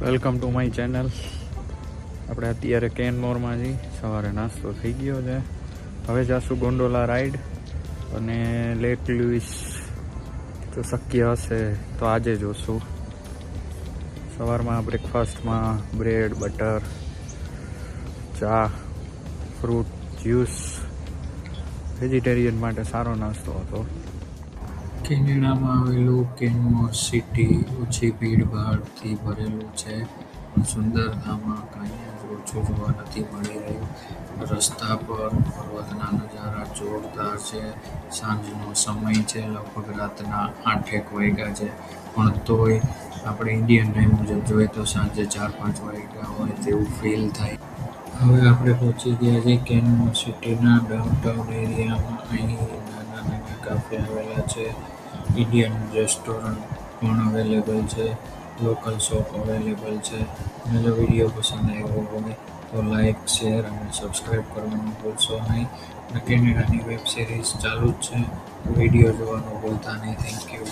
Welcome to my channel. આપણે અત્યારે કેનમોરમાં જઈ, સવારે નાસ્તો થઈ ગયો છે. હવે જાશું ગોંડોલા રાઈડ અને લેક લુઈસ. જો શક્ય હશે તો આજે જોશું. સવારમાં બ્રેકફાસ્ટમાં બ્રેડ, બટર, ચા, ફ્રૂટ જ્યુસ. વેજીટેરિયન માટે સારો નાસ્તો હતો. કેનેડામાં આવેલું કેનમોર સિટી ઓછી ભીડભાડથી ભરેલું છે, પણ સુંદરતામાં કાંઈ જ ઓછું જોવા નથી મળી રહ્યું. રસ્તા પર પર્વતના નજારા જોરદાર છે. સાંજનો સમય છે, લગભગ રાતના 8-1 વાગ્યા છે, પણ તોય આપણે ઇન્ડિયન ટાઈમ મુજબ જોઈએ તો સાંજે 4-5 વાગ્યા હોય તેવું ફીલ થાય. હવે આપણે પહોંચી ગયા છીએ કેનમોર સિટીના ડાઉનટાઉન એરિયામાં. અહીં નાના કાફે આવેલા છે, ઇન્ડિયન રેસ્ટોરન્ટ પણ અવેલેબલ છે, લોકલ શોપ અવેલેબલ છે. અને જો વિડીયો પસંદ આવ્યો હોય તો લાઈક, શેર અને સબસ્ક્રાઈબ કરવાનું ભૂલશો નહીં. અને કેનેડાની વેબ સિરીઝ ચાલુ જ છે, વિડીયો જોવાનું ભૂલતા નહીં. Thank you.